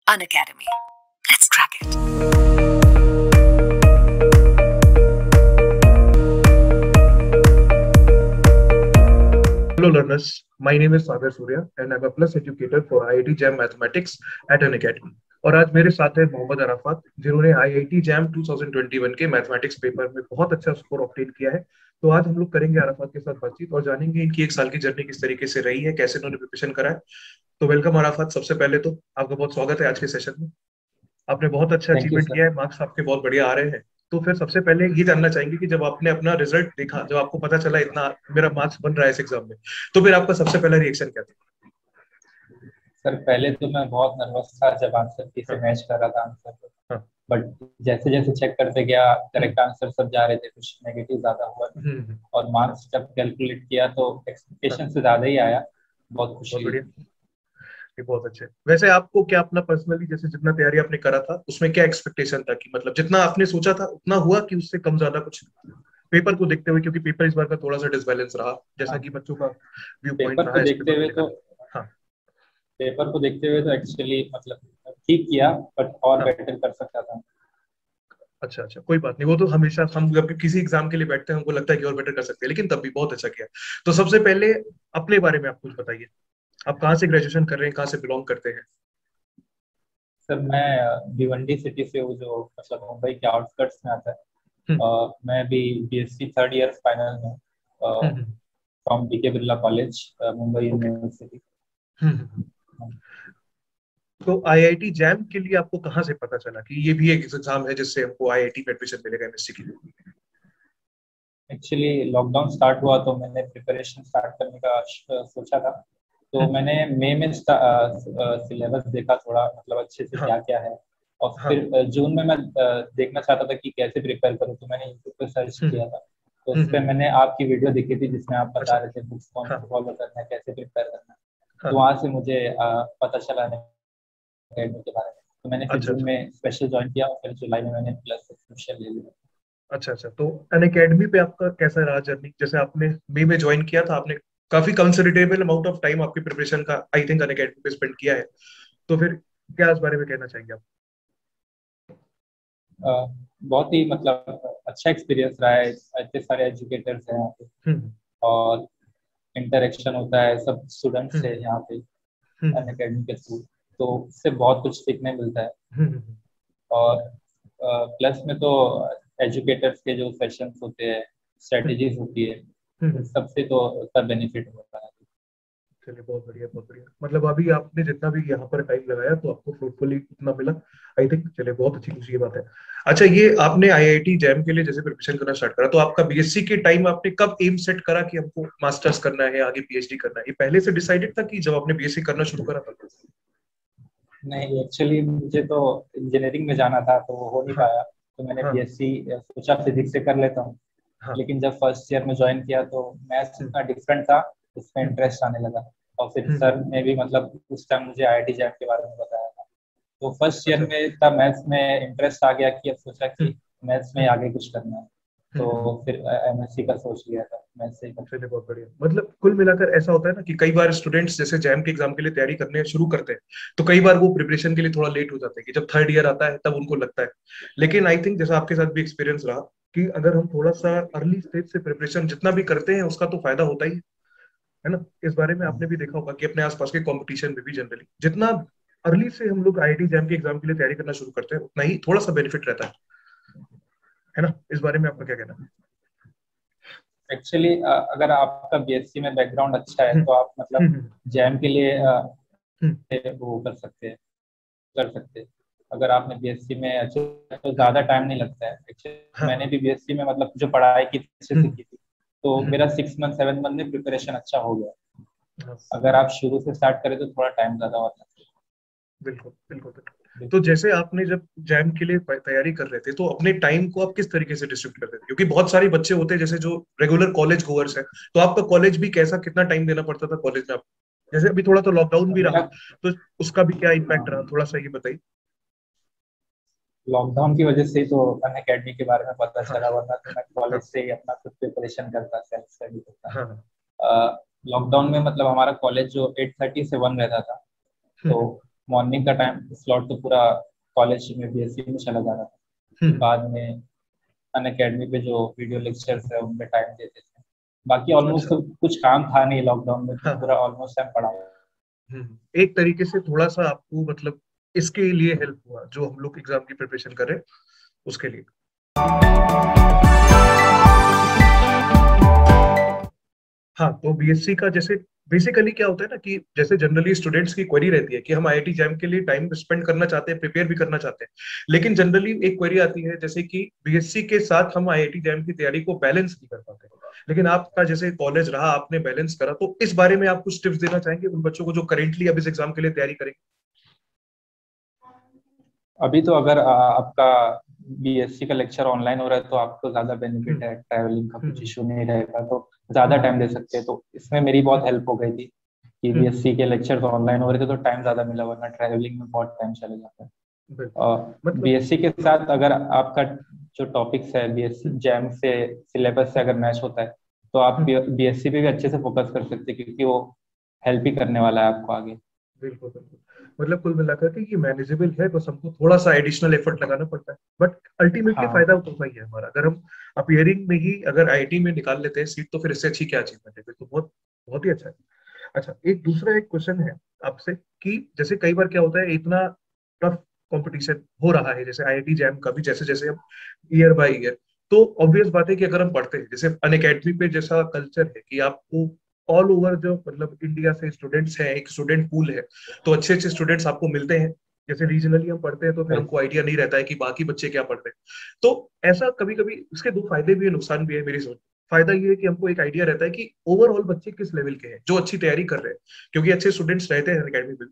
Unacademy. Let's crack it. Hello learners, my name is Sagar Surya and I'm a plus educator for IIT JAM Mathematics at Unacademy. और आज मेरे साथ है Mohammad Arafat जिन्होंने IIT JAM 2021 के mathematics paper में बहुत अच्छा स्कोर ऑब्टेन किया है। तो आज हम लोग करेंगे अराफात के साथ बातचीत और जानेंगे इनकी एक साल की जर्नी किस तरीके से रही है, कैसे इन्होंने प्रिपरेशन करा है। तो वेलकम अराफात, सबसे पहले तो आपका बहुत स्वागत है आज के सेशन में। आपने बहुत अच्छा थैंक यू अचीवमेंट सर। किया है, मार्क्स आपके बहुत बढ़िया आ रहे हैं। तो फिर सबसे पहले ये जानना चाहेंगे कि जब आपने अपना रिजल्ट देखा, जब आपको पता चला इतना मेरा मार्क्स बन रहा है इस एग्जाम में, तो फिर आपका सबसे पहला रिएक्शन क्या था? सर पहले तो मैं बहुत नर्वस था जब आंसर की से हाँ, मैच कर रहा था आंसर को। हाँ, बट जैसे जैसे चेक करते गया हम्म, करेक्ट आंसर सब जा रहे थे, कुछ नेगेटिव ज्यादा हुआ नहीं। और मार्क्स जब कैलकुलेट किया तो हाँ, एक्सपेक्टेशन से ज्यादा ही आया। बहुत बहुत खुशी हुई। बढ़िया। ये बहुत अच्छे। वैसे आपको क्या अपना पर्सनली जैसे जितना तैयारी आपने करा था उसमें क्या एक्सपेक्टेशन था कि मतलब जितना आपने सोचा था उतना हुआ कि उससे कम ज्यादा कुछ पेपर को देखते हुए, क्योंकि पेपर इस बार का थोड़ा सा डिसबैलेंस रहा जैसा कि हाँ, बच्चों का व्यू पॉइंट पेपर रहा को इस देखते पेपर को हुए लेकर? तो हाँ, एक्चुअली मतलब ठीक किया, बट और हाँ, बेटर कर सकता था। अच्छा अच्छा, कोई बात नहीं। वो तो हमेशा हम जब भी किसी एग्जाम के लिए बैठते हैं हमको लगता है कि और बेटर कर सकते हैं, लेकिन तब भी बहुत अच्छा किया। तो सबसे पहले अपने बारे में आप कुछ बताइए। आप कहाँ से ग्रेजुएशन कर रहे हैं, कहाँ से बिलोंग करते हैं? सर मैं भिवंडी सिटी से हूँ, जो मतलब मुंबई के आउटस्कर्ट्स में आता है। हम्म, मैं अभी बीएससी थर्ड ईयर फाइनल में hmm, from BK Birla college, Mumbai okay. University. तो आईआईटी जैम के लिए आपको कहाँ से पता चला कि ये भी एक एग्जाम है जिससे हमको आईआईटी में एडमिशन मिलेगा एमएससी के लिए? एक्चुअली लॉकडाउन स्टार्ट हुआ तो मैंने प्रिपरेशन स्टार्ट करने का सोचा था। तो हम्म, मैंने मई में सिलेबस देखा थोड़ा, मतलब अच्छे से हाँ, क्या क्या है। और हाँ, फिर जून में मैं देखना चाहता था कि कैसे प्रिपेयर करूँ, तो मैंने यूट्यूब पे सर्च हम्म, किया था। तो उस पर मैंने आपकी वीडियो देखी थी जिसमें आप बता अच्छा, रहे थे बुक्स कौन हाँ, सी फॉलो करना है, कैसे प्रिपेयर करना है। हाँ, तो हाँ, वहां से मुझे पता चला अकेडमी के बारे में। तो मैंने फिर अच्छा जून अच्छा, में स्पेशल ज्वाइन किया और फिर जुलाई में मैंने प्लस सब्सक्रिप्शन ले लिया। अच्छा अच्छा। तो अन अकेडमी पे आपका कैसा रहा जर्नी? जैसे आपने मई में ज्वाइन किया था, आपने काफी कंसिडरेबल अमाउंट ऑफ टाइम आपकी प्रिपरेशन का आई थिंक अन अकेडमी पे स्पेंड किया है। तो फिर क्या इस बारे में कहना चाहेंगे आप? अ, बहुत ही मतलब अच्छा एक्सपीरियंस रहा है। इतने सारे एजुकेटर्स हैं यहाँ पे, हम्म, और इंटरेक्शन होता है सब स्टूडेंट्स से यहाँ पे हम्म, अन अकेडमी के थ्रू। तो उससे बहुत कुछ सीखने मिलता है। हम्म, हम्म, और प्लस में तो एजुकेटर्स के जो सेशंस होते हैं, हम्म, स्ट्रेटेजीज होती है, हम्म, इन सबसे तो उसका बेनिफिट होता है। चलिए बहुत बढ़िया बहुत बढ़िया। मतलब अभी आपने जितना भी यहाँ पर टाइम लगाया तो आपको फ्रूटफुली उतना मिला, आई थिंक। चलिए बहुत अच्छी खुशी की बात है। अच्छा, ये आपने आईआईटी जैम के लिए जैसे प्रिपरेशन करना स्टार्ट करा, तो आपका बीएससी के टाइम आपने कब एम सेट करा कि हमको मास्टर्स करना है, आगे पीएचडी करना है? ये पहले से डिसाइडेड था कि जब आपने बीएससी करना शुरू करा था? नहीं, एक्चुअली मुझे तो इंजीनियरिंग में जाना था तो वो हो नहीं हाँ, पाया। तो मैंने हाँ, बीएससी सोचा फिजिक्स से कर लेता हूँ। हाँ, लेकिन जब फर्स्ट ईयर में ज्वाइन किया तो मैथ्स हम्म, इतना डिफरेंट था, उसमें हम्म, इंटरेस्ट आने लगा। और फिर हम्म, सर ने भी मतलब उस टाइम मुझे आईआईटी जैम के बारे में बताया था। तो फर्स्ट ईयर अच्छा, में इतना मैथ्स में इंटरेस्ट आ गया कि अब सोचा हम्म, कि मैथ्स में हम्म, आगे कुछ करना है। हम्म, तो फिर एमएससी का सोच लिया था, मैथ्स से ही करना। चलिए बहुत बढ़िया। मतलब कुल मिलाकर ऐसा होता है ना कि कई बार स्टूडेंट्स जैसे जैम के एग्जाम के लिए तैयारी करने शुरू करते हैं तो कई बार वो प्रिपरेशन के लिए थोड़ा लेट हो जाते हैं कि जब थर्ड ईयर आता है तब उनको लगता है। लेकिन आई थिंक जैसा आपके साथ भी एक्सपीरियंस रहा कि अगर हम थोड़ा सा अर्ली स्टेज से प्रिपरेशन जितना भी करते हैं उसका तो फायदा होता ही है ना। इस बारे में आपने भी देखा होगा कि अपने आसपास के कंपटीशन में भी जनरली जितना अर्ली से हम लोग आईआईटी जैम के एग्जाम के लिए तैयारी करना शुरू करते हैं उतना ही थोड़ा सा बेनिफिट रहता है ना। इस बारे में आपका क्या कहना एक्चुअली अगर आपका बीएससी में बैकग्राउंड अच्छा है है? तो आप मतलब हम्म, जैम के लिए हम्म, वो कर सकते हैं। अगर आपने बीएससी में अच्छे, तो हम्म, ज़्यादा टाइम नहीं लगता है। एक्चुअली हाँ, मैंने हाँ, भी बीएससी में मतलब जो पढ़ाई की अच्छे से हम्म, की थी, तो मेरा हम्म, 6 मंथ 7 मंथ में प्रिपरेशन अच्छा हो गया। हाँ, अगर आप शुरू से स्टार्ट करें तो थोड़ा टाइम ज़्यादा होता बिल्कुल बिल्कुल बिल्कुल। है। तो जैसे आपने जब जैम के लिए तैयारी कर रहे थे तो अपने टाइम को आप किस तरीके से डिस्ट्रीब्यूट करते थे, क्योंकि बहुत सारे बच्चे होते हैं जैसे जो रेगुलर कॉलेज गोअर्स हैं, तो आपका कॉलेज भी कैसा, कितना टाइम देना पड़ता था कॉलेज में आप? जैसे अभी थोड़ा तो लॉकडाउन भी रहा, मेरा तो उसका भी क्या इम्पैक्ट रहा, हाँ, थोड़ा सा ये बताइए। लॉकडाउन की वजह से ही तो अन अकेडमी के बारे में पता हाँ, चला, वरना तो मैं कॉलेज हाँ, से ही अपना खुद प्रिपरेशन करता, सेल्फ स्टडी हाँ, करता। हाँ, लॉकडाउन में मतलब हमारा कॉलेज जो 8:30 से 1 रहता था। तो हम्म, मॉर्निंग का टाइम स्लॉट तो पूरा कॉलेज में बीएससी में चला जा रहा था। फिर बाद में अनअकैडमी पे जो वीडियो लेक्चर्स है उनमें टाइम देते थे। बाकी ऑलमोस्ट अच्छा। तो कुछ काम था नहीं लॉकडाउन में, तो हाँ पूरा हाँ। ऑलमोस्ट टाइम पढ़ा। एक तरीके से थोड़ा सा आपको मतलब इसके लिए हेल्प हुआ जो हम लोग एग्जाम की प्रिपरेशन कर रहे हैं उसके लिए। हाँ, तो बीएससी का जैसे बेसिकली क्या होता है ना कि जैसे जनरली स्टूडेंट्स की क्वेरी रहती है कि हम आईआईटी जैम के लिए टाइम स्पेंड करना चाहते हैं, प्रिपेयर भी करना चाहते हैं, लेकिन जनरली एक क्वेरी आती है जैसे कि बीएससी के साथ हम आईआईटी जैम की तैयारी को बैलेंस नहीं कर पाते। लेकिन आपका जैसे कॉलेज रहा, आपने बैलेंस करा, तो इस बारे में आप कुछ टिप्स देना चाहेंगे उन बच्चों को जो करेंटली अब इस एग्जाम के लिए तैयारी करेंगे? अभी तो अगर आपका बीएससी का लेक्चर ऑनलाइन हो रहा है तो आपको ज्यादा बेनिफिट है, ट्रैवलिंग का कुछ इशू नहीं रहेगा, तो ज्यादा टाइम दे सकते हैं। तो इसमें मेरी बहुत हेल्प हो गई थी कि बीएससी के लेक्चर्स ऑनलाइन हो रहे थे तो टाइम ज्यादा मिला, वरना ट्रैवलिंग में बहुत टाइम चले जाता है। और मतलब बीएससी के साथ अगर आपका जो टॉपिक्स है बीएससी जैम से सिलेबस से अगर मैच होता है तो आप बीएससी पे भी अच्छे से फोकस कर सकते हैं, क्योंकि वो हेल्प ही करने वाला है आपको आगे। बिल्कुल बिल्कुल। मतलब कुल मिलाकर के ये मैनेजेबल है, बस हमको थोड़ा सा एडिशनल एफर्ट लगाना पड़ता है, बट अल्टीमेटली फायदा हाँ तो वही है हमारा। अगर हम अपीयरिंग में ही अगर आईआईटी में निकाल लेते हैं सीट तो फिर इससे अच्छी क्या अचीवमेंट है, फिर तो बहुत बहुत ही अच्छा है। अच्छा, एक दूसरा एक क्वेश्चन है आपसे कि जैसे कई बार क्या होता है, इतना टफ कंपटीशन हो रहा है जैसे आईआईटी जैम का भी, जैसे जैसे हम ईयर बाय ईयर, तो ऑब्वियस बात है कि अगर हम पढ़ते हैं जैसे अनअकैडमी पे जैसा कल्चर है कि आपको ऑल ओवर जो मतलब इंडिया से स्टूडेंट्स हैं, एक स्टूडेंट पूल है, तो अच्छे अच्छे स्टूडेंट्स आपको मिलते हैं। जैसे रीजनली हम पढ़ते हैं तो फिर वही। हमको आइडिया नहीं रहता है कि बाकी बच्चे क्या पढ़ रहे हैं। तो ऐसा कभी कभी इसके दो फायदे भी है, नुकसान भी है मेरी सोच। फायदा ये है कि हमको एक आइडिया रहता है कि ओवरऑल बच्चे किस लेवल के हैं जो अच्छी तैयारी कर रहे हैं, क्योंकि अच्छे स्टूडेंट्स रहते हैं अकेडमी में।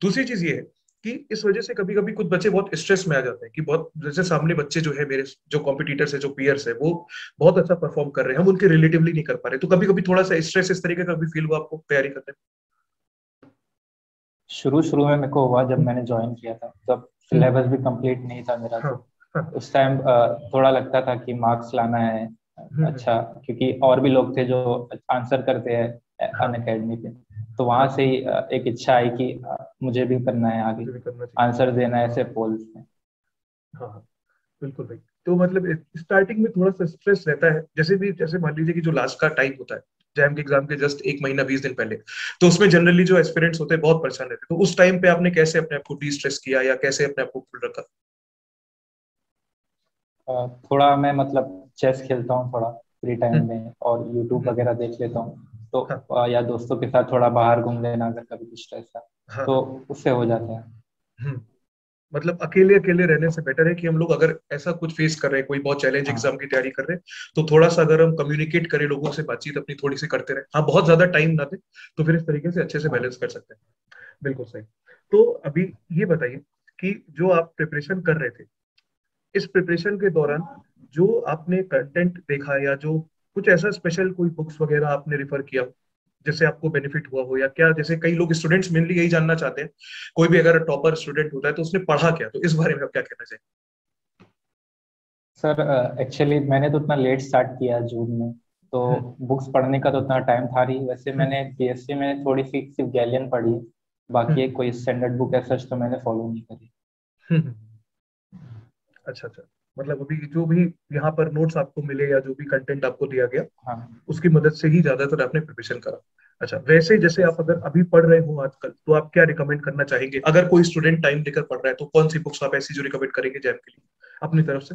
दूसरी चीज ये है कि इस वजह से कभी कभी कुछ बच्चे बहुत स्ट्रेस में आ जाते हैं कि बहुत जैसे सामने बच्चे जो है मेरे जो कॉम्पिटिटर्स है, जो पीयर्स है, वो बहुत अच्छा परफॉर्म कर रहे हैं, हम उनके रिलेटिवली नहीं कर पा रहे, तो कभी कभी थोड़ा सा स्ट्रेस इस तरीके का भी फील हुआ आपको तैयारी करने शुरू शुरू में मेरे को हुआ जब मैंने ज्वाइन किया था, तब में? सिलेबस भी कंप्लीट नहीं था मेरा, हाँ तो हाँ। उस टाइम थोड़ा लगता था कि मार्क्स लाना है हम्म। अच्छा, क्योंकि और भी लोग थे जो आंसर करते हैं हाँ, अन अकेडमी पे। तो वहां हाँ से ही एक इच्छा आई कि मुझे भी करना है आगे, मुझे भी करना चाहिए। आंसर देना है ऐसे पोल्स में। हाँ हाँ, बिल्कुल भाई। तो मतलब स्टार्टिंग में थोड़ा सा स्ट्रेस रहता है, जैसे भी जैसे मान लीजिए कि जो लास्ट का टाइम होता है जैम के एग्जाम के जस्ट एक महीना 20 दिन पहले, तो उसमें जनरली जो एस्पिरेंट्स होते हैं बहुत परेशान रहते हैं, तो उस टाइम पे आपने कैसे अपने आप को डी स्ट्रेस किया या कैसे अपने आप को कूल रखा? थोड़ा मैं मतलब चेस खेलता हूँ थोड़ा फ्री टाइम हम्म। में, और यूट्यूब हम्म। वगैरह देख लेता हूँ। तो हाँ या दोस्तों के साथ थोड़ा बाहर घूम लेना अगर कभी कुछ ऐसा, हाँ तो हाँ। उससे हो जाता है। हम्म। मतलब अकेले अकेले रहने से बेटर है कि हम लोग अगर ऐसा कुछ फेस कर रहे हैं, कोई बहुत चैलेंज एग्जाम हाँ की तैयारी कर रहे हैं, तो थोड़ा सा अगर हम कम्युनिकेट करें, लोगों से बातचीत अपनी थोड़ी सी करते रहे, हाँ बहुत ज्यादा टाइम ना दे, तो फिर इस तरीके से अच्छे से हाँ। बैलेंस कर सकते हैं। बिल्कुल सही। तो अभी ये बताइए कि जो आप प्रिपरेशन कर रहे थे, इस प्रिपरेशन के दौरान जो आपने कंटेंट देखा या जो कुछ ऐसा स्पेशल कोई बुक्स वगैरह आपने रिफर किया हो जिससे आपको बेनिफिट हुआ हो, या क्या जैसे कई लोग स्टूडेंट्स मेनली यही जानना चाहते हैं, कोई भी अगर टॉपर स्टूडेंट होता है तो उसने पढ़ा क्या, तो इस बारे में आप क्या कहना चाहिए? सर एक्चुअली मैंने तो उतना लेट स्टार्ट किया जून में, तो हम्म। बुक्स पढ़ने का तो उतना टाइम था नहीं। वैसे हम्म। मैंने बीएससी में थोड़ी सी सिर्फ गैलियन पढ़ी है, बाकी हम्म। एक कोई स्टैंडर्ड बुक है सच तो मैंने फॉलो नहीं करी। हम्म। अच्छा अच्छा। मतलब अभी जो भी यहाँ पर नोट्स आपको मिले या जो भी कंटेंट आपको दिया गया हाँ उसकी मदद से ही ज्यादातर आपने प्रिपरेशन करा। अच्छा, वैसे जैसे आप यस। अगर अभी पढ़ रहे हो आजकल, तो आप क्या रिकमेंड करना चाहेंगे? अगर कोई स्टूडेंट टाइम लेकर पढ़ रहा है तो कौन सी बुक्स आप ऐसी जो रिकमेंड करेंगे जैम के लिए अपनी तरफ से?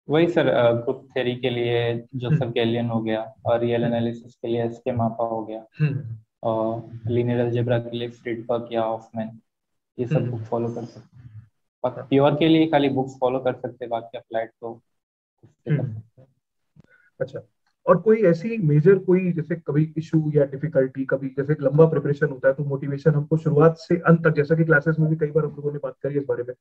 वही सर, ग्रुप थ्योरी के लिए जोसेफ हम्म। गैलियन हो गया, और रियल हम्म। एनालिसिस के लिए एसके मापा हो गया, हम्म। और लीनियर अलजेब्रा के लिए फ्रीडबर्ग या हॉफमैन, ये सब बुक हम्म। फॉलो कर सकते हैं। और हाँ। प्योर के लिए खाली बुक्स फॉलो कर सकते हैं, बाकी अप्लाइड तो खुद से कर हम्म। सकते हैं। अच्छा, और कोई ऐसी मेजर कोई जैसे कभी इशू या डिफिकल्टी, कभी जैसे लंबा प्रिपरेशन होता है तो मोटिवेशन हमको शुरुआत से अंत तक, जैसा कि क्लासेस में भी कई बार हम लोगों ने बात करी इस बारे में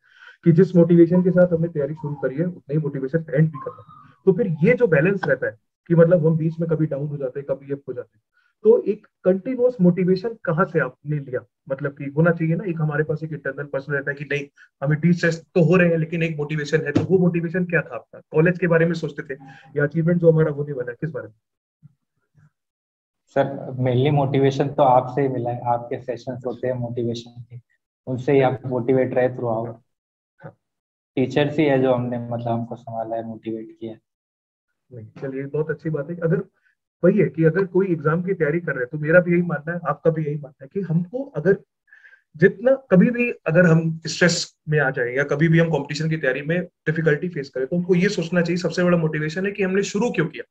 कि जिस मोटिवेशन के साथ हमने तैयारी शुरू करी है उतना ही मोटिवेशन एंड भी करना है, तो फिर ये जो बैलेंस रहता है कि मतलब हम बीच में कभी डाउन हो जाते हैं, कभी अप हो जाते हैं, तो एक कंटिन्यूअस मोटिवेशन कहाँ से आपने लिया? मतलब कि होना चाहिए ना एक हमारे पास एक इंटरनल पर्सन रहता है कि नहीं, हमें डी स्ट्रेस तो हो रहे हैं लेकिन एक मोटिवेशन है, तो वो मोटिवेशन क्या था आपका? कॉलेज के बारे में सोचते थे या अचीवमेंट जो हमारा होने वाला है, किस बारे में? सर मेनली मोटिवेशन तो आपसे ही मिला है, आपके सेशंस होते हैं मोटिवेशन के, उनसे ही आप मोटिवेट रहे थ्रू आउट। हाँ, टीचर्स ही है जो हमने मतलब हमको संभाला है, मोटिवेट किया है। नहीं चलिए बहुत अच्छी बात है। अगर वही है कि अगर कोई एग्जाम की तैयारी कर रहे हैं तो मेरा भी यही मानना है, आपका भी यही मानना है कि हमको अगर जितना कभी भी अगर हम स्ट्रेस में आ जाए या कभी भी हम कंपटीशन की तैयारी में डिफिकल्टी फेस करें तो हमको ये सोचना चाहिए, सबसे बड़ा मोटिवेशन है कि हमने शुरू क्यों किया।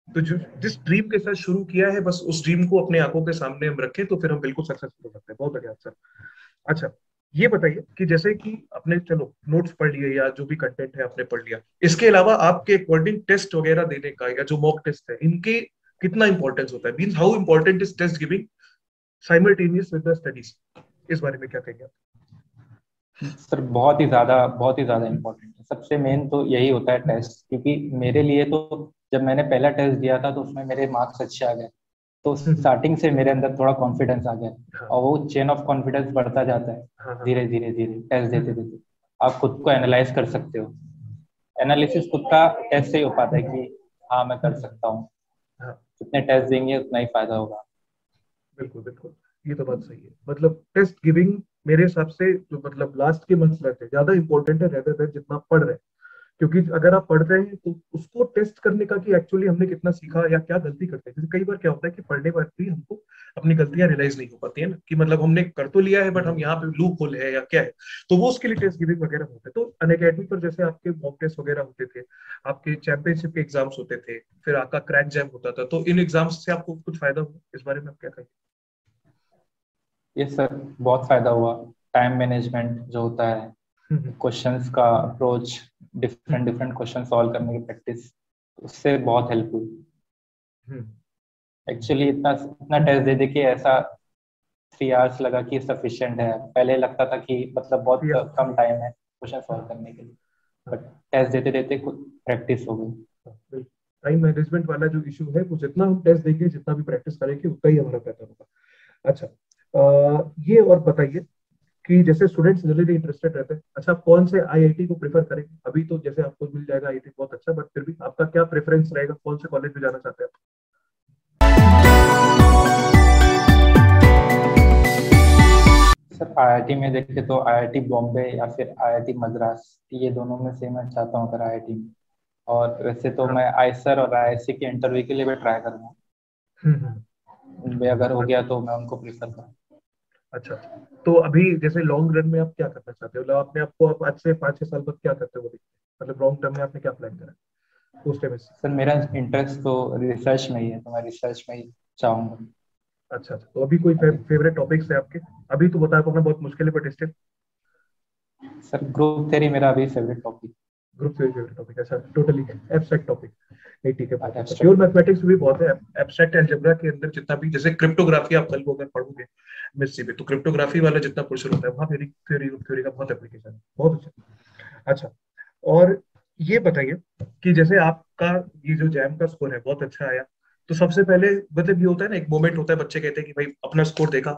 तो जो जिस ड्रीम के साथ शुरू किया है बस उस ड्रीम को अपने आंखों के सामने हम रखें तो फिर हम बिल्कुल सक्सेसफुल हो सकते हैं। बहुत बढ़िया सर। अच्छा, ये बताइए कि जैसे कि आपने चलो नोट्स पढ़ लिए या जो भी कंटेंट है आपने पढ़ लिया, इसके अलावा आपके अकॉर्डिंग टेस्ट वगैरह देने का या जो मॉक टेस्ट है इनके कितना इंपॉर्टेंस होता है, means how important is test giving simultaneous with the studies, इस बारे में क्या कहेंगे आप? सर बहुत ही ज्यादा इम्पोर्टेंट है। सबसे मेन तो यही होता है टेस्ट, क्योंकि मेरे लिए तो जब मैंने पहला टेस्ट दिया था तो उसमें मेरे मार्क्स अच्छे आ गए, तो हम्म, स्टार्टिंग से मेरे अंदर थोड़ा कॉन्फिडेंस आ गया, हाँ और वो चेन ऑफ कॉन्फिडेंस बढ़ता जाता है हाँ हाँ हाँ, धीरे धीरे धीरे टेस्ट देते हम्म, देते। आप खुद को एनालाइज कर सकते हो, एनालिसिस खुद का टेस्ट से ही हो पाता है कि हाँ मैं कर हम्म, सकता हूँ। हाँ जितने टेस्ट देंगे उतना ही फायदा होगा। बिल्कुल बिल्कुल, ये तो बात सही है। मतलब टेस्ट गिविंग मेरे हिसाब से जो मतलब लास्ट के मंथ्स रहते हैं ज्यादा इंपॉर्टेंट है रेदर देन जितना आप पढ़ रहे हैं। क्योंकि अगर आप पढ़ रहे हैं तो उसको टेस्ट करने का कि एक्चुअली हमने कितना सीखा या क्या गलती करते हैं। जैसे कई बार क्या होता है कि पढ़ने पर भी हमको अपनी गलतियां रियलाइज नहीं हो पाती है ना, कि मतलब हमने कर तो लिया है बट हम यहाँ पे लूप होल है या क्या है। तो वो उसके लिए टेस्ट गिविंग वगैरह होते हैं। तो अनअकैडमी पर जैसे आपके मॉक टेस्ट वगैरह होते थे, आपके चैंपियनशिप के एग्जाम्स होते थे, फिर आपका क्रैक जैम होता था, तो इन एग्जाम्स से आपको कुछ फायदा हुआ, इस बारे में आप क्या कहेंगे? ये सर बहुत फायदा हुआ। टाइम मैनेजमेंट जो होता है, हम्म क्वेश्चंस का अप्रोच, डिफरेंट हम्म डिफरेंट क्वेश्चन सॉल्व करने की प्रैक्टिस, उससे बहुत हेल्प हुई। हम्म एक्चुअली इतना इतना टेस्ट दे दे के ऐसा 3 आवर्स लगा कि सफिशिएंट है। पहले लगता था कि मतलब बहुत या कम टाइम है क्वेश्चन सॉल्व हाँ करने के लिए, हाँ बट टेस्ट देते देते कुछ प्रैक्टिस हो गई। टाइम मैनेजमेंट वाला जो इशू है वो जितना हम टेस्ट देंगे जितना भी प्रैक्टिस करेंगे उतना ही हमारा बेहतर होगा। अच्छा, ये और बताइए कि जैसे स्टूडेंट्स जनरली इंटरेस्टेड रहते हैं, अच्छा आप कौन से आईआईटी को प्रेफर करेंगे? अभी तो जैसे आपको मिल जाएगा आईआईटी बहुत अच्छा, बट फिर भी आपका क्या प्रेफरेंस रहेगा, कौन से कॉलेज में जाना चाहते हैं सर आईआईटी में देखे तो आईआईटी बॉम्बे या फिर आईआईटी मद्रास, ये दोनों में से मैं चाहता हूँ अगर आईआईटी में। और वैसे तो आप? हाँ, मैं आईसर और आईआईसी के इंटरव्यू के लिए भी ट्राई करूँगा, हम्म, उनमें अगर हो अच्छा गया तो मैं उनको प्रीफर करूँगा। अच्छा अच्छा। तो अभी जैसे लॉन्ग रन में आप क्या करना चाहते हो, मतलब आपने आपको आप आज से 5-6 साल बाद क्या करते हो वो देखते हैं? मतलब लॉन्ग टर्म में आपने क्या प्लान करा है पोस्ट एमएससी? सर मेरा इंटरेस्ट तो रिसर्च में ही है, तो मैं रिसर्च में ही चाहूँगा अच्छा अच्छा, तो अभी कोई अभी। फेवरेट टॉपिक्स है आपके? अभी तो बता पाना बहुत मुश्किल है but still sir group theory मेरा अभी फेवरेट टॉपिक। ग्रुप से फेवरेट टॉपिक, अच्छा टोटली एब्स्ट्रैक्ट टॉपिक। नहीं ठीक है, बहुत अच्छा। Pure abstract. मैथमेटिक्स भी बहुत है, एब्स्ट्रैक्ट अलजेब्रा के अंदर जितना भी, जैसे क्रिप्टोग्राफी आप कल को अगर पढ़ोगे मिस्सी में, तो क्रिप्टोग्राफी वाला जितना पोर्शन होता है वहां थ्योरी थ्योरी थ्योरी का बहुत एप्लीकेशन है, बहुत अच्छा। अच्छा, और ये बताइए कि जैसे आपका ये जो जैम का स्कोर है बहुत अच्छा आया, तो सबसे पहले मतलब ये होता है ना, एक मोमेंट होता है, बच्चे कहते हैं कि भाई अपना स्कोर देखा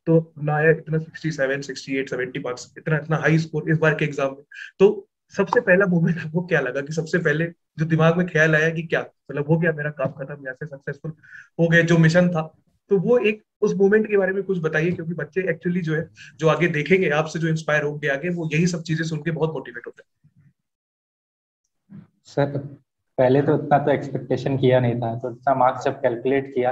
तो ना आया इतना 67 68 70 मार्क्स, इतना इतना हाई स्कोर इस बार के एग्जाम में। तो सबसे पहला मोमेंट आपको क्या लगा कि सबसे पहले जो दिमाग में ख्याल आया कि क्या मतलब हो गया मेरा काम खत्म, यहाँ से सक्सेसफुल हो गए जो मिशन था? तो वो एक उस मोमेंट के बारे में कुछ बताइए, क्योंकि बच्चे एक्चुअली जो है जो आगे देखेंगे आपसे, जो इंस्पायर होंगे आगे, वो यही सब चीजें सुन के बहुत मोटिवेट होते सर पहले हैं। तो हाँ इतना तो एक्सपेक्टेशन किया नहीं था, तो इतना मार्क्स हाँ जब कैलकुलेट किया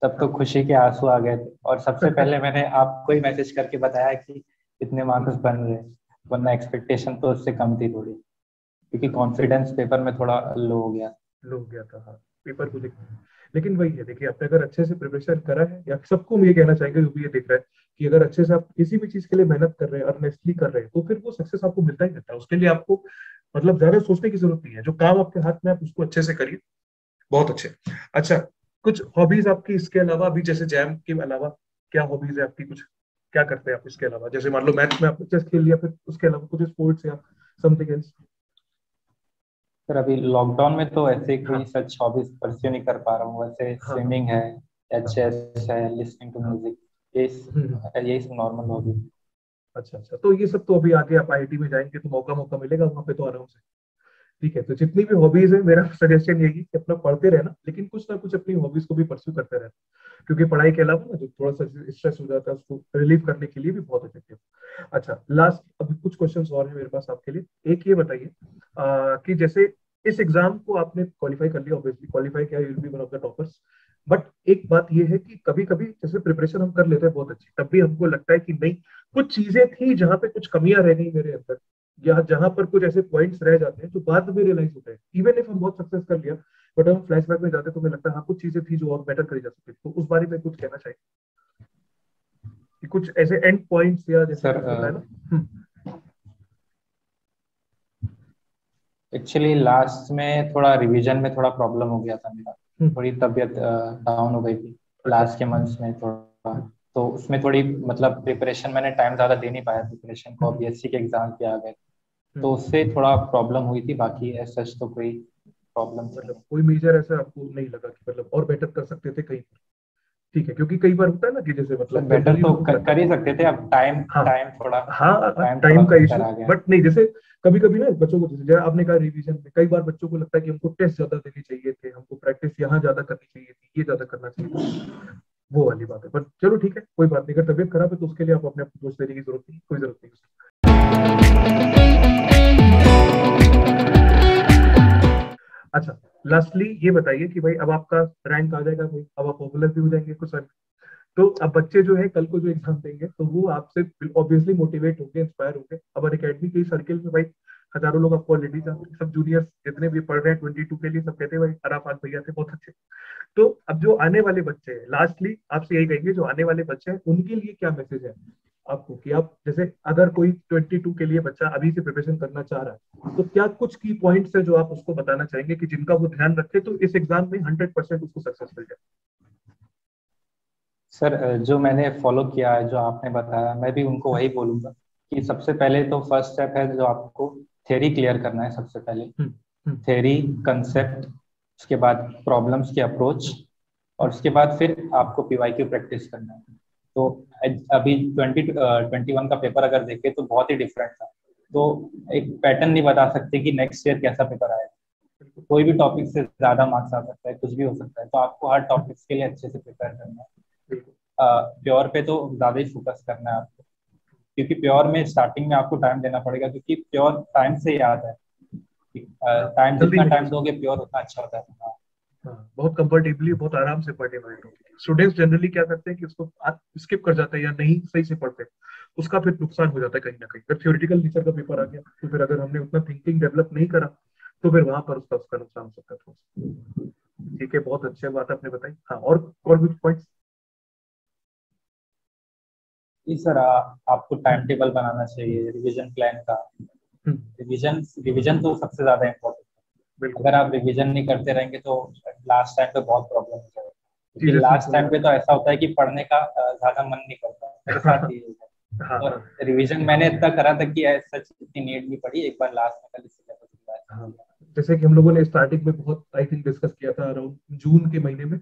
तब तो हाँ खुशी के आंसू आ गए थे। और सबसे पहले मैंने आपको ही मैसेज करके बताया कि इतने मार्क्स बन रहे हैं, वरना एक्सपेक्टेशन तो उससे कम थी थोड़ी, क्योंकि नहीं, कॉन्फिडेंस पेपर में थोड़ा लो हो गया। लो हो गया था हाँ, पेपर को देखते हैं। लेकिन वही है, देखिए आपने अगर अच्छे से प्रिपरेशन करा है, या सबको हम ये कहना चाहेंगे जो भी ये देख रहा है कि अगर अच्छे से आप किसी भी चीज के लिए मेहनत कर रहे हैं, अर्नेस्टली कर रहे हैं, तो फिर वो सक्सेस आपको मिलता ही मिलता है। उसके लिए आपको मतलब ज्यादा सोचने की जरूरत नहीं है, जो काम आपके हाथ में आप उसको अच्छे से करिए। बहुत अच्छे। अच्छा, कुछ हॉबीज आपकी इसके अलावा, अभी जैसे जैम के अलावा क्या हॉबीज है आपकी, कुछ क्या करते हैं आप इसके अलावा? जैसे मान लो मैथ में आपने चेस खेल लिया, फिर उसके अलावा कुछ स्पोर्ट्स या समथिंग एल्स? फिर अभी लॉकडाउन में तो ऐसे कोई हाँ सच हॉबीज परस्यू नहीं कर पा रहा हूँ, वैसे हाँ हाँ स्विमिंग है या हाँ चेस है, लिसनिंग टू हाँ म्यूजिक, ये हम्म। यही सब नॉर्मल हॉबी। अच्छा अच्छा, तो ये सब तो अभी आगे आप आईआईटी में जाएंगे तो मौका मौका मिलेगा वहां पे तो आराम से। ठीक है, तो जितनी भी हॉबीज है मेरा सजेशन यही है कि अपना पढ़ते रहना, लेकिन कुछ ना कुछ अपनी हॉबीज को भी परस्यू करते रहना, क्योंकि पढ़ाई के अलावा ना जो थोड़ा सा स्ट्रेस हो जाता है उसको रिलीव करने के लिए भी बहुत इफेक्टिव। अच्छा, लास्ट अभी कुछ क्वेश्चंस और हैं मेरे पास आपके लिए। एक ये बताइए कि जैसे इस एग्जाम को आपने क्वालिफाई कर लिया, ऑब्वियसली क्वालिफाई किया, you will be one of the toppers, but एक बात ये है कि कभी कभी जैसे प्रिपरेशन हम कर लेते हैं बहुत अच्छी, तब भी हमको लगता है कि नहीं, कुछ चीजें थी जहां पे कुछ कमियां रह गई मेरे अंदर, या जहां पर कुछ ऐसे पॉइंट्स रह जाते हैं जो बाद में रियलाइज होते हैं, इवन इफ हम बहुत सक्सेस कर लिया, बट हम फ्लैशबैक में जाते हैं तो हमें लगता है हाँ कुछ चीजें थी जो और बेटर करी जा सकती थी। तो उस बारे में कुछ कहना चाहिए कि कुछ ऐसे एंड पॉइंट्स या जैसे सर होता है ना। एक्चुअली लास्ट में थोड़ा रिवीजन में थोड़ा प्रॉब्लम हो गया था मेरा, थोड़ी तबीयत डाउन हो गई थी लास्ट के मंथ्स में थोड़ा, तो उसमें थोड़ी मतलब प्रिपरेशन मैंने टाइम ज्यादा दे नहीं पाया प्रिपरेशन को, बीएससी के एग्जाम पे आ गए तो उससे थोड़ा प्रॉब्लम हुई थी, बाकी सच तो कोई प्रॉब्लम मतलब कोई मेजर ऐसा आपको नहीं लगा कि मतलब और बेटर कर सकते थे कहीं पर? ठीक है, क्योंकि कई बार होता है ना कि जैसे मतलब बेटर जनरली तो लोगों को लगता कर है ही सकते थे, अब टाइम हाँ टाइम थोड़ा हाँ टाइम थोड़ा टाइम का कम इशू, आ गया। बट नहीं जैसे कभी कभी ना बच्चों को, जैसे आपने कहा रिवीजन में कई बार बच्चों को लगता है कि हमको टेस्ट ज्यादा देने चाहिए थे, हमको प्रैक्टिस यहाँ ज्यादा करनी चाहिए थी, ये ज्यादा करना चाहिए था, वो वाली बात है। पर चलो ठीक है, कोई बात नहीं, अगर तबीयत खराब है तो उसके लिए आप अपने आप को दोष देने की जरूरत नहीं, कोई जरूरत नहीं। अच्छा, लास्टली ये बताइए कि भाई अब आपका रैंक आ जाएगा भाई, अब आप पॉपुलर भी हो जाएंगे कुछ, तो अब बच्चे जो है कल को जो एग्जाम देंगे तो वो आपसे ऑब्वियसली मोटिवेट होंगे, इंस्पायर होंगे। अब अकेडमी के सर्किल में भाई हजारों लोग आपको ऑलरेडी जानते हैं, सब जूनियर्स जितने भी पढ़ रहे हैं 22 के लिए, सब कहते हैं भाई अराफात भैया थे बहुत अच्छे। तो अब जो आने वाले बच्चे हैं, लास्टली आपसे यही कहेंगे, जो आने वाले बच्चे हैं उनके लिए क्या मैसेज है आपको, कि आप जैसे अगर कोई 22 के लिए बच्चा अभी से प्रिपरेशन करना चाह रहा है, तो क्या कुछ की पॉइंट्स है जो आप उसको बताना चाहेंगे कि जिनका वो ध्यान रखे तो इस एग्जाम में 100% उसको सक्सेस मिल जाए? सर जो मैंने फॉलो किया है, जो आपने बताया, मैं भी उनको वही बोलूंगा कि सबसे पहले तो फर्स्ट स्टेप है जो आपको थ्योरी क्लियर करना है सबसे पहले, हम्म थ्योरी कंसेप्ट, उसके बाद प्रॉब्लम्स की अप्रोच, और उसके बाद फिर आपको पीवाईक्यू प्रैक्टिस करना है। तो अभी 2021 का पेपर अगर देखें तो बहुत ही डिफरेंट था, तो एक पैटर्न नहीं बता सकते कि नेक्स्ट ईयर कैसा पेपर आएगा, कोई भी टॉपिक से ज्यादा मार्क्स आ सकता है, कुछ भी हो सकता है, तो आपको हर टॉपिक्स के लिए अच्छे से प्रिपेयर करना है। प्योर पे तो ज्यादा ही फोकस करना है आपको, क्योंकि प्योर में स्टार्टिंग में आपको टाइम देना पड़ेगा, क्योंकि प्योर टाइम से याद है, टाइम जल्दी जितना नहीं हो टाइम दोगे प्योर उतना अच्छा होता है। हाँ। हाँ, बहुत कंफर्टेबली बहुत आराम से पढ़ने वाले टॉपिक। स्टूडेंट्स जनरली क्या करते हैं कि उसको स्किप कर जाते हैं या नहीं सही से पढ़ते, उसका फिर नुकसान हो जाता है कहीं ना कहीं। अगर थ्योरेटिकल नेचर का पेपर आ गया तो फिर अगर हमने उतना थिंकिंग डेवलप नहीं करा तो फिर वहां पर उसका उसका नुकसान हो सकता है थोड़ा सा। ठीक है, बहुत अच्छी बात आपने बताई। हाँ, और कुछ पॉइंट्स? जी सर, आपको टाइम टेबल बनाना चाहिए रिवीजन प्लान का। रिवीजन रिवीजन तो सबसे ज्यादा इम्पोर्टेंट है, बिल्कुल। अगर आप रिवीजन नहीं करते रहेंगे तो लास्ट टाइम पे बहुत प्रॉब्लम हो जाएगा, जी, क्योंकि जैसे लास्ट टाइम पे तो ऐसा होता है कि पढ़ने का ज्यादा मन नहीं करता, मेरे साथ ही होता है। हाँ हाँ तो रिवीजन मैंने इतना करा था कि सच इतनी नीड नहीं पड़ी, एक बार लास्ट में कल हाँ, जैसे कि हम लोगों ने स्टार्टिंग में बहुत आई थिंक डिस्कस किया था अराउंड जून के महीने में,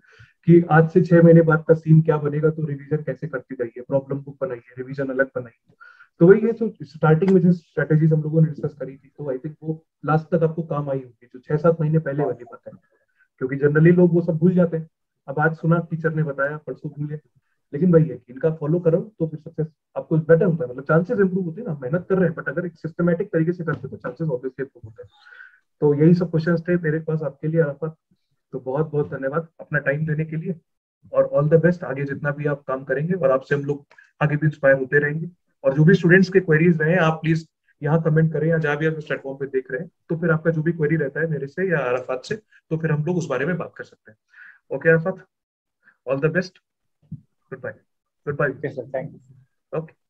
कि आज से 6 महीने बाद का सीन क्या बनेगा, तो रिवीजन कैसे करती जाइए, प्रॉब्लम बुक बनाइए, रिवीजन अलग बनाइए। तो वही है, तो स्टार्टिंग में जो स्ट्रेटेजीज हम लोगों ने डिस्कस करी थी, तो आई थिंक वो लास्ट तक आपको काम आई होगी, जो 6-7 महीने पहले वाली बात है। क्योंकि जनरली लोग वो सब भूल जाते हैं, अब आज सुना टीचर ने बताया, परसों भूले। लेकिन वही है कि इनका फॉलो करो तो फिर सक्सेस आपको बेटर होता है, मतलब चांसेस इंप्रूव होते हैं ना, मेहनत कर रहे हैं, बट अगर एक सिस्टमेटिक तरीके से करते हैं तो चांसेस ऑब्वियसली इंप्रूव होते हैं। तो यही सब क्वेश्चंस थे मेरे पास आपके लिए आराफत। तो बहुत बहुत धन्यवाद अपना टाइम देने के लिए, और ऑल द बेस्ट आगे जितना भी आप काम करेंगे, और आपसे हम लोग आगे भी इंस्पायर होते रहेंगे। और जो भी स्टूडेंट्स के क्वेरीज रहे आप प्लीज यहाँ कमेंट करें, या जहाँ भी आप इस प्लेटफॉर्म पे देख रहे हैं, तो फिर आपका जो भी क्वेरी रहता है मेरे से या अराफात से, तो फिर हम लोग उस बारे में बात कर सकते हैं। Okay Arafat, all the best, goodbye. Goodbye. Okay sir, thank you. Okay.